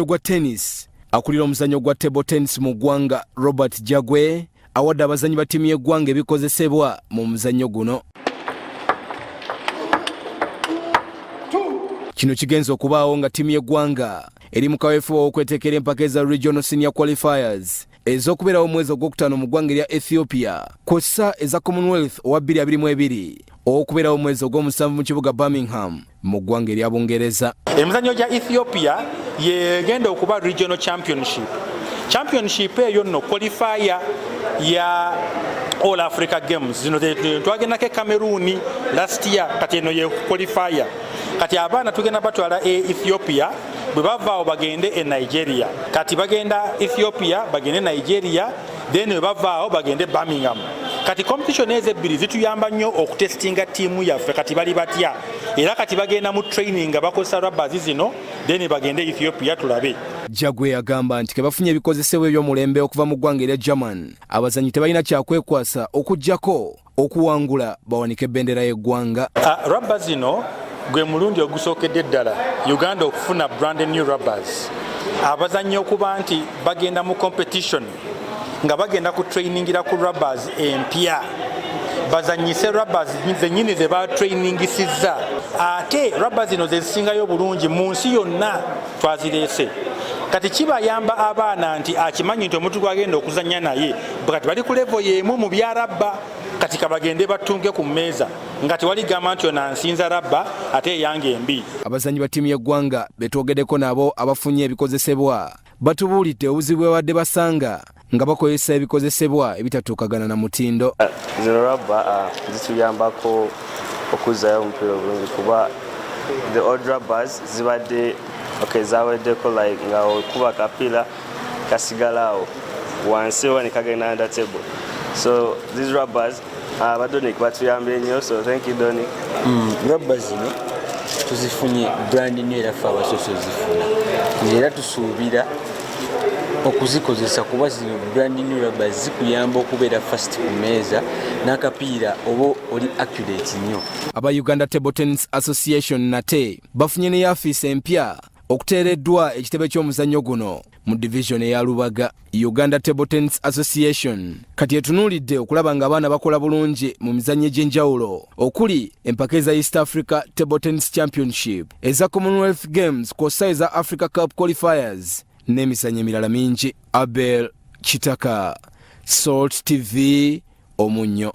gwa tennis akulira omuzannyo gwa table tennis mu ggwanga Robert Jagwe awadde abazannyi ba ttiimu y'eggwanga ebikozesebwa mu muzannyo guno. Kino kigenza okubaawo nga ttiimu y'eggwanga eri mu kaweefube w'okweteekera empaka eza regional senior qualifiers ez'okubeerawo omwezi ogwokutaano mu ggwanga erya Ethiopia kw'ossa eza Commonwealth owa 2022 okubeerawo omwezi ogw'omusanvu mu kibuga Birmingham mu ggwanga erya Bungereza. Emizannyo gya Ethiopia yegenda okuba regional championship eyo nno qualifier ya All Africa Games zino twagendako Cameroon last year kati eno ye qualifier kati abaana tugenda batwala Ethiopia bwe bavaawo bagende Nigeria kati bagenda Ethiopia bagende Nigeria then bwe bavaawo bagende Birmingham kati competition ezebbiri zituyamba nnyo okutestinga ttiimu yaffe kati bali batya era kati bagenda mu training nga bakozesa rubbers zino then bagende Ethiopia tulabe. Jagwe yagamba nti ke bafunye ebikozesebwa eby'omulembe okuva mu ggwanga erya German abazannyi tebalina kyakwekwasa okuggyako okuwangula bawanike bendera y'eggwanga. Rubbers zino gwe mulundi ogusookedde ddala Uganda okufuna brand new rubbers abazannyi okuba nti bagenda mu competition nga bagenda ku trainingira ku rubbers empya bazanyise rubbers zennyini ze batrainingisizza ate rubbers zino zezisingayo bulungi mu nsi yonna twazireese kati kibayamba abaana nti akimanyi nti omuntu gwagenda okuzannya naye kati bali ku level y'emu mu bya rabba kati kabagende batunge ku mmeeza nga tewali gamba nti ono ansinza rabba ate eyange embi. Abazannyi ba ttiimu y'eggwanga betwogeddeko nabo abafunye ebikozesebwa batubuulidde obuzibu bwe basanga nga bakozesa ebikozesebwa ebitatuukagana na mutindo. Zino rabba zituyambako okuzzayo omupiira obulungi kuba the old rubbers zibadde zaweddeko like nga okuba kapiira kasigalawo wansi wa ne kagenda under table. So these rubbers Donic batuyambye nnyo, so thank you Donic. Rubbers zino tuzifunye brand new era ffe abasoose zifuna era tusuubira okuzikozesa kuba zino brand new rubbers zikuyamba okubeera fast ku mmeeza n'akapiira oba oli accurate nnyo. Aba Uganda Table Tennis Association nate bafunye ne yafisi empya okuteereddwa ekitebe ky'omuzannyo guno mu division eya Lubaga. Uganda Table Tennis Association kati etunuulidde okulaba nga abaana bakola bulungi mu mizannyo egy'enjawulo okuli empaka eza East Africa Table Tennis Championship, eza Commonwealth Games kw'ossa eza Africa Cup Qualifiers n'emizannyo emirala mingi. Abel Kitaka, Salt TV, Omunnyo.